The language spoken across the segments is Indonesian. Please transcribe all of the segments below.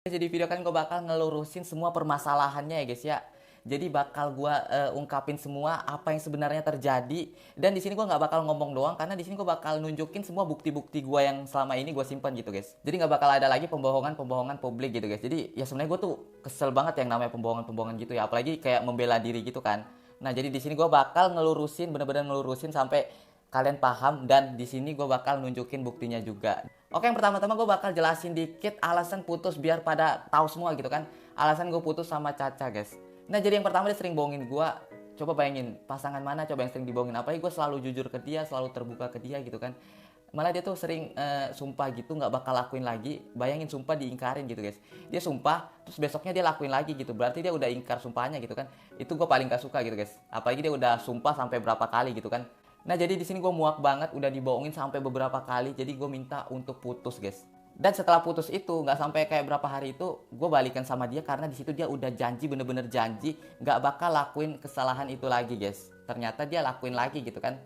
Jadi video kan gue bakal ngelurusin semua permasalahannya ya guys ya. Jadi bakal gue ungkapin semua apa yang sebenarnya terjadi. Dan di sini gue nggak bakal ngomong doang karena di sini gue bakal nunjukin semua bukti-bukti gue yang selama ini gue simpan gitu guys. Jadi nggak bakal ada lagi pembohongan-pembohongan publik gitu guys. Jadi ya sebenarnya gue tuh kesel banget yang namanya pembohongan-pembohongan gitu ya. Apalagi kayak membela diri gitu kan. Nah jadi di sini gue bakal ngelurusin bener-bener ngelurusin sampai kalian paham, dan di sini gue bakal nunjukin buktinya juga. Oke, yang pertama-tama gue bakal jelasin dikit alasan putus biar pada tahu semua gitu kan. Alasan gue putus sama Caca, guys. Nah, jadi yang pertama dia sering bohongin gue. Coba bayangin, pasangan mana coba yang sering dibohongin? Apalagi gue selalu jujur ke dia, selalu terbuka ke dia gitu kan. Malah dia tuh sering sumpah gitu nggak bakal lakuin lagi. Bayangin sumpah diingkarin gitu guys. Dia sumpah terus besoknya dia lakuin lagi gitu. Berarti dia udah ingkar sumpahnya gitu kan. Itu gue paling gak suka gitu guys. Apalagi dia udah sumpah sampai berapa kali gitu kan. Nah jadi di sini gue muak banget, udah dibohongin sampai beberapa kali, jadi gue minta untuk putus guys. Dan setelah putus itu nggak sampai kayak berapa hari itu gue balikan sama dia karena di situ dia udah janji, bener-bener janji nggak bakal lakuin kesalahan itu lagi guys. Ternyata dia lakuin lagi gitu kan.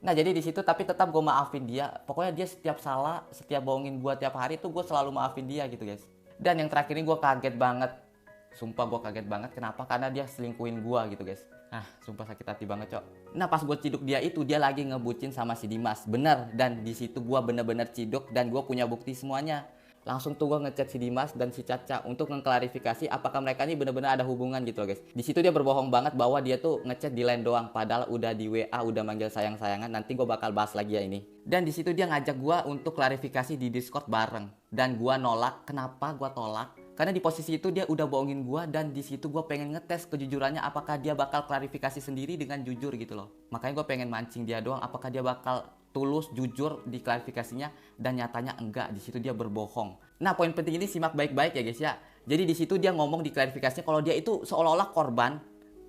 Nah jadi di situ tapi tetap gue maafin dia. Pokoknya dia setiap salah, setiap bohongin gue tiap hari itu gue selalu maafin dia gitu guys. Dan yang terakhir ini gue kaget banget. Sumpah gue kaget banget. Kenapa? Karena dia selingkuhin gue gitu guys. Ah, sumpah sakit hati banget, Cok. Nah, pas gue ciduk dia itu, dia lagi ngebucin sama si Dimas. Bener, dan di situ gue bener-bener ciduk dan gue punya bukti semuanya. Langsung tuh gue ngechat si Dimas dan si Caca untuk mengklarifikasi apakah mereka ini bener-bener ada hubungan gitu loh, guys. Di situ dia berbohong banget bahwa dia tuh ngechat di line doang, padahal udah di WA, udah manggil sayang-sayangan. Nanti gue bakal bahas lagi ya ini. Dan di situ dia ngajak gue untuk klarifikasi di Discord bareng. Dan gue nolak. Kenapa gue tolak? Karena di posisi itu dia udah bohongin gue, dan di situ gue pengen ngetes kejujurannya apakah dia bakal klarifikasi sendiri dengan jujur gitu loh. Makanya gue pengen mancing dia doang, apakah dia bakal tulus jujur di klarifikasinya, dan nyatanya enggak. Di situ dia berbohong. Nah, poin penting ini simak baik-baik ya guys ya. Jadi di situ dia ngomong di klarifikasinya kalau dia itu seolah-olah korban.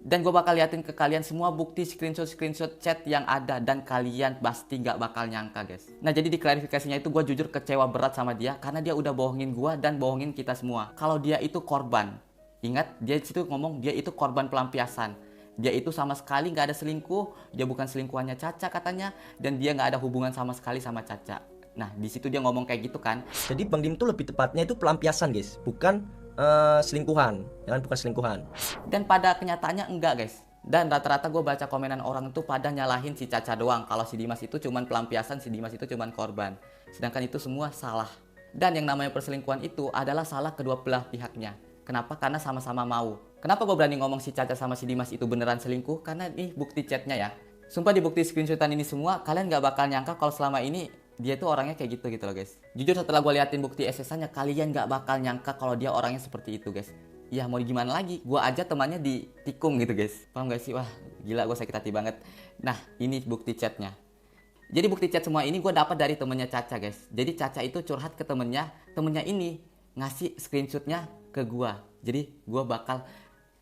Dan gue bakal liatin ke kalian semua bukti screenshot chat yang ada, dan kalian pasti nggak bakal nyangka guys. Nah jadi di klarifikasinya itu gue jujur kecewa berat sama dia karena dia udah bohongin gue dan bohongin kita semua. Kalau dia itu korban, ingat dia situ ngomong dia itu korban pelampiasan. Dia itu sama sekali nggak ada selingkuh, dia bukan selingkuhannya Caca katanya, dan dia nggak ada hubungan sama sekali sama Caca. Nah di situ dia ngomong kayak gitu kan. Jadi Bang Dim tuh lebih tepatnya itu pelampiasan guys, bukan selingkuhan, jangan bukan selingkuhan. Dan pada kenyataannya enggak guys. Dan rata-rata gue baca komenan orang tuh pada nyalahin si Caca doang. Kalau si Dimas itu cuman pelampiasan, si Dimas itu cuman korban. Sedangkan itu semua salah. Dan yang namanya perselingkuhan itu adalah salah kedua belah pihaknya. Kenapa? Karena sama-sama mau. Kenapa gue berani ngomong si Caca sama si Dimas itu beneran selingkuh? Karena nih bukti chatnya ya. Sumpah di bukti screenshotan ini semua, kalian gak bakal nyangka kalau selama ini dia tuh orangnya kayak gitu loh guys. Jujur setelah gue liatin bukti SSN-nya, kalian gak bakal nyangka kalau dia orangnya seperti itu guys. Ya mau gimana lagi, gue aja temannya ditikung gitu guys. Paham gak sih? Wah gila, gue sakit hati banget. Nah ini bukti chatnya. Jadi bukti chat semua ini gue dapat dari temennya Caca guys. Jadi Caca itu curhat ke temennya ini ngasih screenshotnya ke gue. Jadi gue bakal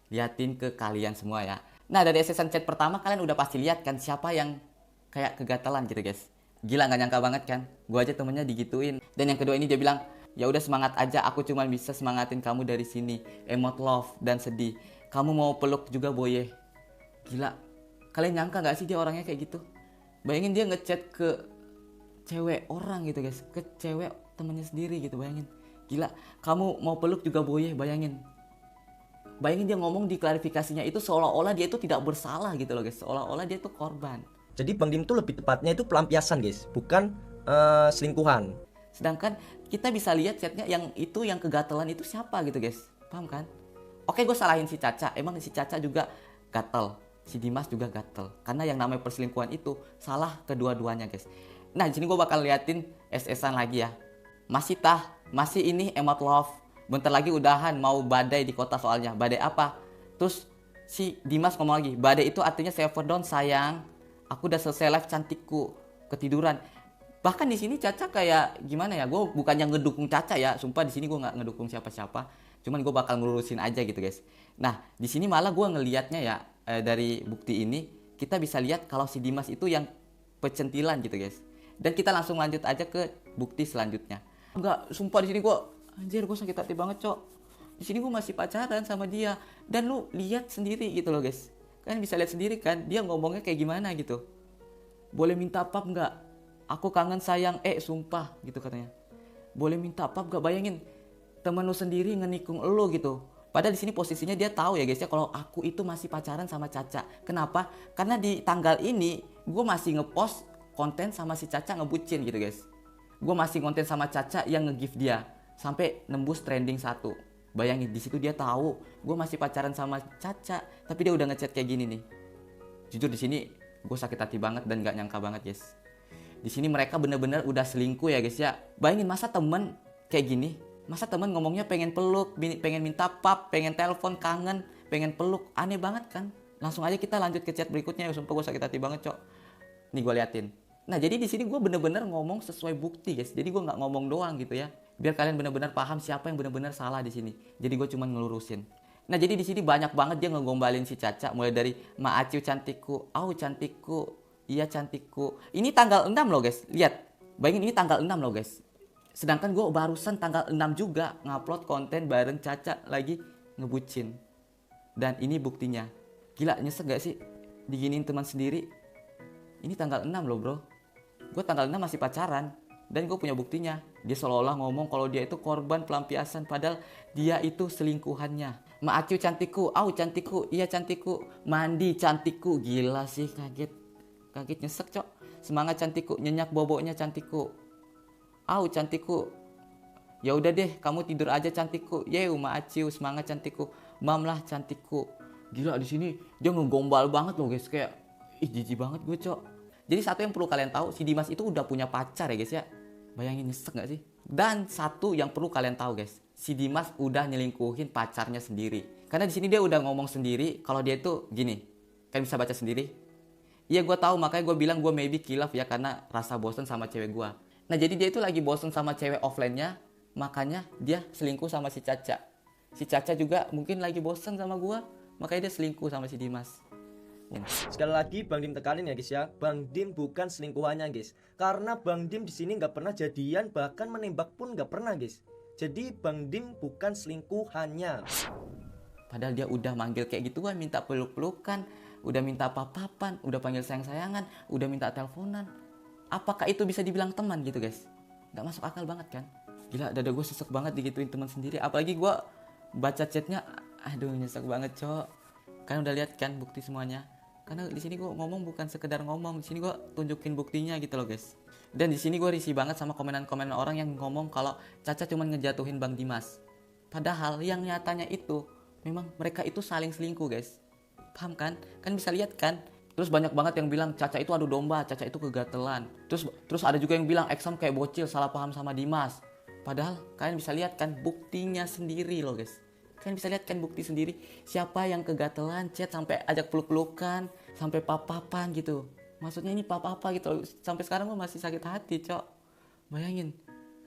liatin ke kalian semua ya. Nah dari SSN chat pertama kalian udah pasti lihat kan siapa yang kayak kegatalan gitu guys. Gila nggak nyangka banget kan? Gue aja temennya digituin. Dan yang kedua ini dia bilang, ya udah semangat aja, aku cuma bisa semangatin kamu dari sini. Emot love dan sedih. Kamu mau peluk juga boye. Gila. Kalian nyangka nggak sih dia orangnya kayak gitu? Bayangin dia ngechat ke cewek orang gitu guys, ke cewek temennya sendiri gitu, bayangin. Gila. Kamu mau peluk juga boye, bayangin. Bayangin dia ngomong di klarifikasinya itu seolah-olah dia itu tidak bersalah gitu loh guys. Seolah-olah dia itu korban. Jadi Bang Dim tuh lebih tepatnya itu pelampiasan guys, bukan selingkuhan. Sedangkan kita bisa lihat chatnya yang itu, yang kegatelan itu siapa gitu guys. Paham kan? Oke, gue salahin si Caca. Emang si Caca juga gatel. Si Dimas juga gatel. Karena yang namanya perselingkuhan itu salah kedua-duanya guys. Nah di sini gue bakal liatin SS-an lagi ya. Masih ini emot love. Bentar lagi udahan, mau badai di kota soalnya. Badai apa? Terus si Dimas ngomong lagi, badai itu artinya server down sayang. Aku udah selesai live cantikku, ketiduran. Bahkan di sini Caca kayak gimana ya? Gue bukannya ngedukung Caca ya, sumpah di sini gue nggak ngedukung siapa-siapa. Cuman gue bakal ngelurusin aja gitu guys. Nah di sini malah gue ngelihatnya ya, dari bukti ini kita bisa lihat kalau si Dimas itu yang pecentilan gitu guys. Dan kita langsung lanjut aja ke bukti selanjutnya. Enggak, sumpah di sini gue, anjir gue sakit hati banget cok. Di sini gue masih pacaran sama dia, dan lu lihat sendiri gitu loh guys. Kalian bisa lihat sendiri kan, dia ngomongnya kayak gimana gitu. Boleh minta pap nggak? Aku kangen sayang, sumpah gitu katanya. Boleh minta pap nggak? Bayangin, temen lu sendiri ngenikung lu gitu. Padahal di sini posisinya dia tahu ya guys ya kalau aku itu masih pacaran sama Caca. Kenapa? Karena di tanggal ini gue masih ngepost konten sama si Caca ngebucin gitu guys. Gue masih konten sama Caca yang nge-gift dia sampai nembus trending 1. Bayangin di situ dia tahu gue masih pacaran sama Caca, tapi dia udah ngechat kayak gini nih. Jujur di sini gue sakit hati banget dan gak nyangka banget guys. Di sini mereka bener-bener udah selingkuh ya guys ya. Bayangin masa temen kayak gini. Masa temen ngomongnya pengen peluk, pengen minta pap, pengen telepon, kangen, pengen peluk. Aneh banget kan. Langsung aja kita lanjut ke chat berikutnya. Sumpah gue sakit hati banget cok. Nih gue liatin. Nah jadi di sini gue bener-bener ngomong sesuai bukti guys. Jadi gue nggak ngomong doang gitu ya. Biar kalian bener-bener paham siapa yang bener-bener salah di sini. Jadi gue cuma ngelurusin. Nah jadi di sini banyak banget dia ngegombalin si Caca. Mulai dari Ma Aciu cantikku, au cantikku, iya cantikku. Ini tanggal 6 loh guys. Lihat. Bayangin ini tanggal 6 loh guys. Sedangkan gue barusan tanggal 6 juga ngupload konten bareng Caca lagi ngebucin. Dan ini buktinya. Gila nyesek gak sih diginiin teman sendiri? Ini tanggal 6 loh bro. Gue tanggal 6 masih pacaran. Dan gue punya buktinya. Dia seolah-olah ngomong kalau dia itu korban pelampiasan. Padahal dia itu selingkuhannya. Ma Aciu cantikku, au cantikku, iya cantikku, mandi cantikku. Gila sih kaget. Kaget nyesek cok. Semangat cantikku, nyenyak boboknya cantikku. Au cantikku. Ya udah deh, kamu tidur aja cantikku. Yew, Ma Aciu, semangat cantikku. Mam lah cantikku. Gila di sini dia ngegombal banget loh guys, kayak jijik banget gue cok. Jadi satu yang perlu kalian tahu, si Dimas itu udah punya pacar ya guys ya. Bayangin nyesek gak sih? Dan satu yang perlu kalian tahu guys, si Dimas udah nyelingkuhin pacarnya sendiri. Karena di sini dia udah ngomong sendiri kalau dia itu gini. Kalian bisa baca sendiri. Iya gue tahu, makanya gue bilang gue maybe kilaf ya karena rasa bosen sama cewek gue. Nah jadi dia itu lagi bosen sama cewek offline-nya, makanya dia selingkuh sama si Caca. Si Caca juga mungkin lagi bosen sama gue, makanya dia selingkuh sama si Dimas. Sekali lagi Bang Dim tekanin ya guys ya, Bang Dim bukan selingkuhannya guys. Karena Bang Dim di sini nggak pernah jadian, bahkan menembak pun nggak pernah guys. Jadi Bang Dim bukan selingkuhannya. Padahal dia udah manggil kayak gituan, minta peluk-pelukan, udah minta papapan, udah panggil sayang-sayangan, udah minta teleponan. Apakah itu bisa dibilang teman gitu guys? Gak masuk akal banget kan? Gila dada gue sesek banget digituin teman sendiri. Apalagi gue baca chatnya, aduh nyesek banget cok. Kalian udah lihat kan bukti semuanya? Karena di sini gue ngomong bukan sekedar ngomong, di sini gue tunjukin buktinya gitu loh guys. Dan di sini gue risih banget sama komenan-komenan orang yang ngomong kalau Caca cuma ngejatuhin Bang Dimas. Padahal yang nyatanya itu memang mereka itu saling selingkuh guys. Paham kan? Kan bisa lihat kan? Terus banyak banget yang bilang Caca itu adu domba, Caca itu kegatelan. Terus ada juga yang bilang Exam kayak bocil, salah paham sama Dimas. Padahal kalian bisa lihat kan buktinya sendiri loh guys. Kalian bisa lihat kan bukti sendiri siapa yang kegatelan chat sampai ajak peluk-pelukan, sampai papapan gitu. Maksudnya ini papa-apa gitu loh. Sampai sekarang gue masih sakit hati cok. Bayangin,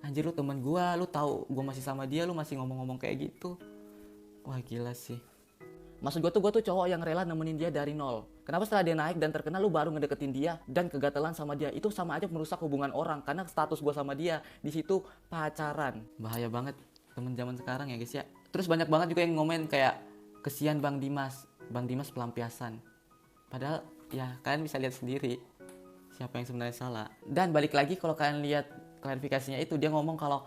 anjir lu teman gue, lu tahu gue masih sama dia, lu masih ngomong-ngomong kayak gitu. Wah gila sih. Maksud gue tuh cowok yang rela nemenin dia dari nol. Kenapa setelah dia naik dan terkenal lu baru ngedeketin dia dan kegatelan sama dia? Itu sama aja merusak hubungan orang karena status gue sama dia di situ pacaran. Bahaya banget temen zaman sekarang ya guys ya. Terus banyak banget juga yang ngomen kayak kesian Bang Dimas pelampiasan. Padahal ya kalian bisa lihat sendiri siapa yang sebenarnya salah. Dan balik lagi kalau kalian lihat klarifikasinya itu dia ngomong kalau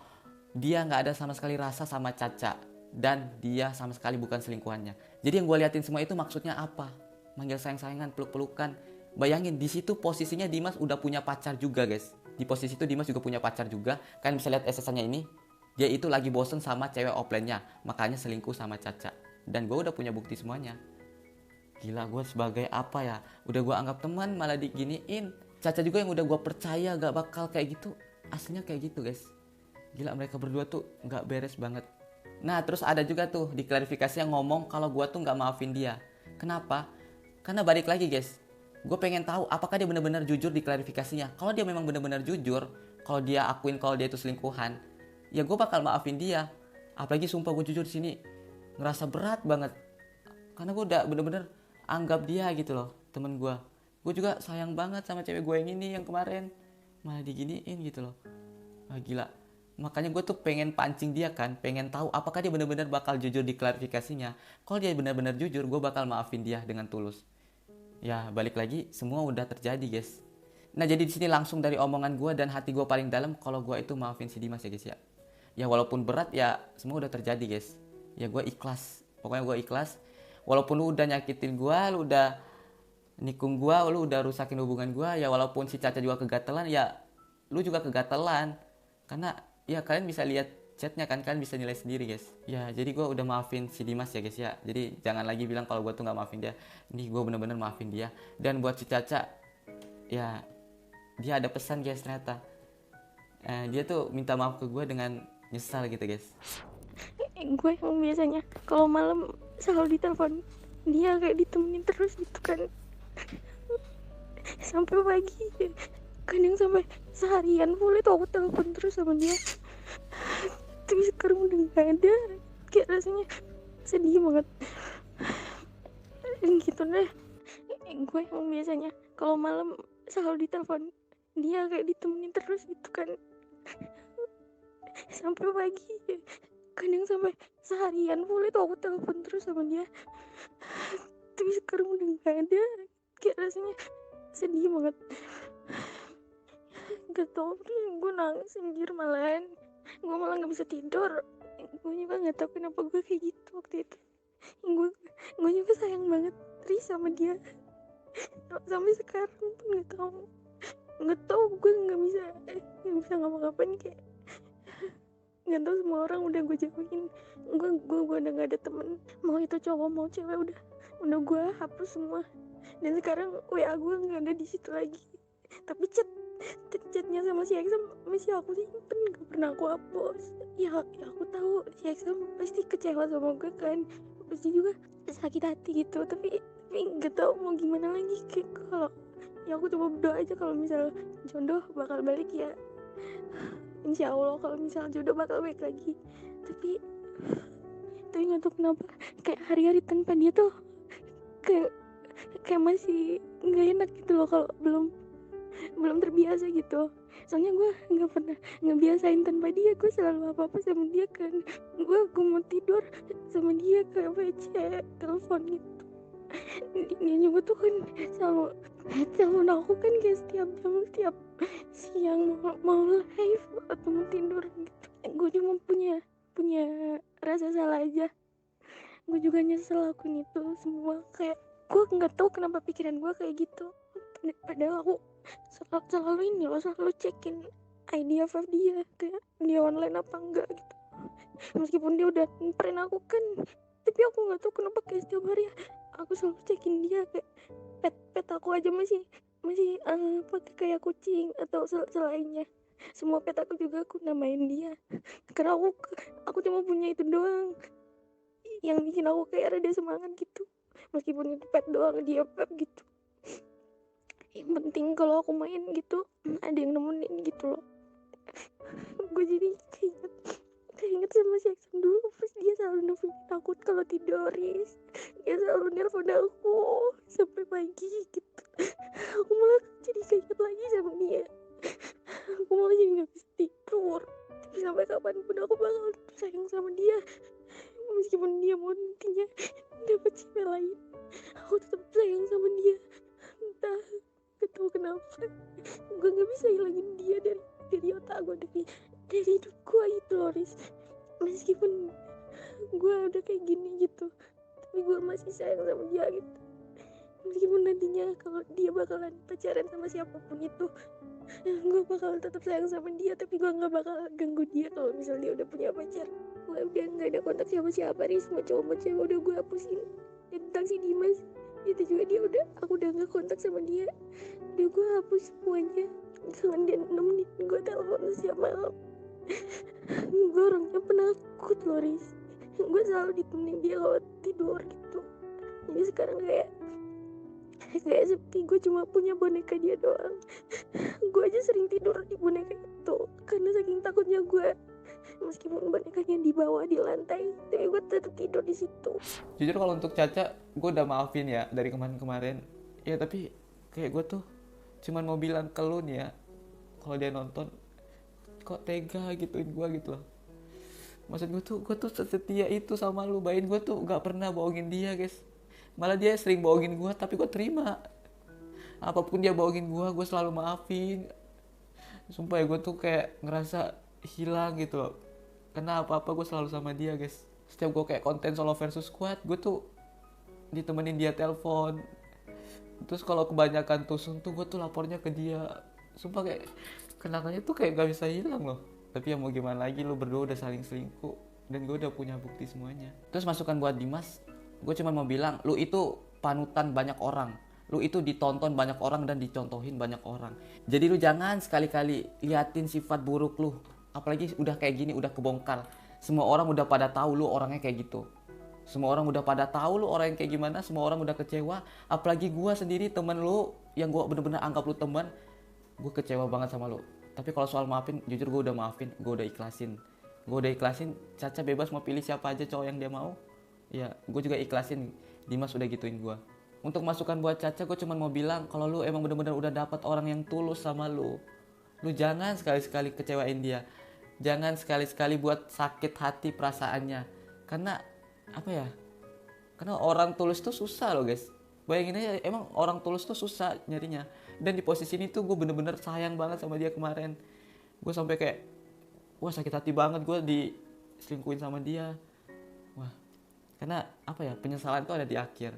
dia nggak ada sama sekali rasa sama Caca. Dan dia sama sekali bukan selingkuhannya. Jadi yang gue liatin semua itu maksudnya apa? Manggil sayang-sayangan, peluk-pelukan. Bayangin di situ posisinya Dimas udah punya pacar juga guys. Di posisi itu Dimas juga punya pacar juga. Kalian bisa lihat SS-nya ini. Dia itu lagi bosen sama cewek offline-nya. Makanya selingkuh sama Caca. Dan gue udah punya bukti semuanya. Gila gue sebagai apa ya? Udah gue anggap teman malah diginiin. Caca juga yang udah gue percaya gak bakal kayak gitu. Aslinya kayak gitu guys. Gila mereka berdua tuh gak beres banget. Nah terus ada juga tuh di klarifikasi yang ngomong kalau gue tuh gak maafin dia. Kenapa? Karena balik lagi guys, gue pengen tahu apakah dia benar-benar jujur di klarifikasinya. Kalau dia memang benar-benar jujur, kalau dia akuin kalau dia itu selingkuhan, ya gue bakal maafin dia. Apalagi sumpah gue jujur di sini ngerasa berat banget. Karena gue udah benar-benar anggap dia gitu loh, temen gue. Gue juga sayang banget sama cewek gue yang ini yang kemarin malah diginiin gitu loh. Wah gila. Makanya gue tuh pengen pancing dia kan, pengen tahu apakah dia benar-benar bakal jujur di klarifikasinya. Kalau dia benar-benar jujur, gue bakal maafin dia dengan tulus. Ya balik lagi, semua udah terjadi guys. Nah jadi di sini langsung dari omongan gue dan hati gue paling dalam, kalau gue itu maafin si Dimas ya guys ya. ya walaupun berat ya semua udah terjadi guys. Ya gue ikhlas, pokoknya gue ikhlas. Walaupun lu udah nyakitin gue, lu udah nikung gue, lu udah rusakin hubungan gue, ya walaupun si Caca juga kegatelan, ya lu juga kegatelan. Karena ya kalian bisa lihat chatnya kan, kalian bisa nilai sendiri guys. Ya jadi gue udah maafin si Dimas ya guys ya. Jadi jangan lagi bilang kalau gue tuh nggak maafin dia. Ini gue bener-bener maafin dia. Dan buat si Caca, ya dia ada pesan guys ternyata. Dia tuh minta maaf ke gue dengan nyesal gitu guys. Gue yang biasanya kalau malam selalu ditelepon dia, kayak ditemenin terus gitu kan, sampai pagi, kadang sampai seharian full itu aku telepon terus sama dia. Tapi sekarang udah gak ada, kayak rasanya sedih banget gitu deh. Gue yang biasanya kalau malam selalu ditelepon dia, kayak ditemenin terus gitu kan, sampai pagi, kadang sampai seharian full itu aku telepon terus sama dia. Tapi sekarang udah gak ada, kayak rasanya sedih banget. Gak tau, gue nangis anjir, malahan gue malah gak bisa tidur. Gue juga gak tau kenapa gue kayak gitu waktu itu. Gue juga sayang banget Riz sama dia. Sampai sekarang pun gak tau gue gak bisa ngapa-ngapain, kayak nggak tahu, semua orang udah gue jauhin. Gue udah nggak ada temen, mau itu cowok mau cewek, udah gue hapus semua. Dan sekarang WA gue nggak ada di situ lagi, tapi chatnya sama si Exam masih aku simpen, nggak pernah aku hapus. Ya aku tahu si Exam pasti kecewa sama gue kan, pasti juga sakit hati gitu, tapi nggak tahu mau gimana lagi. Kayak kalau ya aku coba berdoa aja kalau misal jodoh bakal balik ya, insya Allah kalau misalnya jodoh bakal baik lagi. Tapi nggak tahu kenapa kayak hari-hari tanpa dia tuh kayak masih nggak enak gitu loh, kalau belum terbiasa gitu. Soalnya gue nggak pernah ngebiasain tanpa dia, gue selalu apa sama dia kan. Gue mau tidur sama dia kayak WC, telepon gitu. Dia juga tuh kan selalu telepon aku kan, kayak setiap jam, setiap siang mau live atau mau tidur gitu. Gue cuma punya rasa salah aja. Gue juga nyesel lakuin itu semua. Kayak gue nggak tahu kenapa pikiran gue kayak gitu, padahal aku selalu ini loh, selalu cekin ID FF dia, kayak dia online apa enggak gitu. Meskipun dia udah prank aku kan, tapi aku nggak tahu kenapa kayak setiap hari aku selalu cekin dia. Kayak pet aku aja masih pakai kayak kucing atau selainnya. Semua pet aku juga aku namain dia, karena aku cuma punya itu doang yang bikin aku kayak rada semangat gitu. Meskipun itu pet doang, dia pet gitu, yang penting kalau aku main gitu ada yang nemenin gitu loh. Gue jadi keinget sama si Exxon dulu, pas dia selalu nelfon aku kalau tidur, dia selalu nelfon aku sampai pagi gitu. Aku malah jadi keinget lagi sama dia, aku malah jadi gak bisa tidur. Tapi sampai kapanpun aku bakal sayang sama dia, meskipun dia mau nantinya dapat cewek lain, aku tetap sayang sama dia. Entah, gak tau kenapa gue gak bisa hilangin dia dari otak gue, dari hidup gue itu loh Riz. Meskipun gue udah kayak gini gitu, tapi gue masih sayang sama dia gitu. Meskipun nantinya kalau dia bakalan pacaran sama siapapun itu, gue bakal tetap sayang sama dia, tapi gue gak bakal ganggu dia kalau misal dia udah punya pacar. Gue udah gak ada kontak sama siapa Riz, mau cowok mau cewek udah gue hapusin. Dan tentang si Dimas itu juga, aku udah gak kontak sama dia, udah gue hapus semuanya. Jangan dia nemenin gue telepon setiap malam. Gue orangnya penakut loh Riz, gue selalu ditemenin dia kalau tidur gitu. Jadi sekarang kayak sepi, gue cuma punya boneka dia doang. Gue aja sering tidur di boneka itu karena saking takutnya gue. Meskipun bonekanya dibawa di lantai, tapi gue tetap tidur di situ. Jujur kalau untuk Caca, gue udah maafin ya dari kemarin-kemarin. Ya tapi kayak gue tuh cuman mau bilang ke lu nih ya, kalau dia nonton, kok tega gituin gue gitu loh. Maksud gue tuh setia itu sama lu. Bayangin gue tuh gak pernah bohongin dia guys. Malah dia sering bohongin gue, tapi gue terima. Apapun dia bohongin gue selalu maafin. Sumpah ya, gue tuh kayak ngerasa hilang gitu loh. Karena apa-apa gue selalu sama dia guys. Setiap gue kayak konten solo versus squad, gue tuh ditemenin dia telepon. Terus kalau kebanyakan tusung tuh gue tuh lapornya ke dia. Sumpah kayak kenangannya tuh kayak gak bisa hilang loh. Tapi ya mau gimana lagi, lu berdua udah saling selingkuh dan gue udah punya bukti semuanya. Terus masukan buat Dimas, gue cuma mau bilang, lu itu panutan banyak orang. Lu itu ditonton banyak orang dan dicontohin banyak orang. Jadi lu jangan sekali-kali liatin sifat buruk lu. Apalagi udah kayak gini, udah kebongkar. Semua orang udah pada tahu lu orangnya kayak gitu. Semua orang udah pada tahu lu orang yang kayak gimana. Semua orang udah kecewa. Apalagi gue sendiri temen lu yang gue bener-bener anggap lu teman. Gue kecewa banget sama lu. Tapi kalau soal maafin, jujur gue udah maafin. Gue udah ikhlasin. Caca bebas mau pilih siapa aja cowok yang dia mau. Ya gue juga ikhlasin. Dimas udah gituin gue. Untuk masukan buat Caca, gue cuma mau bilang kalau lu emang bener-bener udah dapat orang yang tulus sama lu jangan sekali-sekali kecewain dia. Jangan sekali-sekali buat sakit hati perasaannya. Karena apa ya? Karena orang tulus tuh susah loh guys. Bayangin aja, emang orang tulus tuh susah nyarinya. Dan di posisi ini tuh gue bener-bener sayang banget sama dia kemarin. Gue sampai kayak, wah sakit hati banget gue diselingkuhin sama dia. Wah, karena apa ya, penyesalan tuh ada di akhir.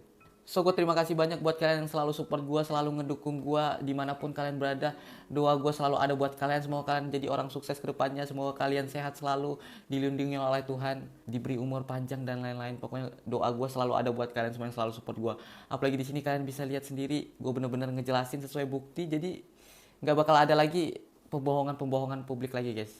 So gue terima kasih banyak buat kalian yang selalu support gue, selalu ngedukung gue dimanapun kalian berada. Doa gue selalu ada buat kalian, semoga kalian jadi orang sukses ke depannya. Semoga kalian sehat selalu, dilindungi oleh Tuhan, diberi umur panjang dan lain-lain. Pokoknya doa gue selalu ada buat kalian semua yang selalu support gue. Apalagi di sini kalian bisa lihat sendiri, gue bener-bener ngejelasin sesuai bukti. Jadi nggak bakal ada lagi pembohongan publik lagi guys.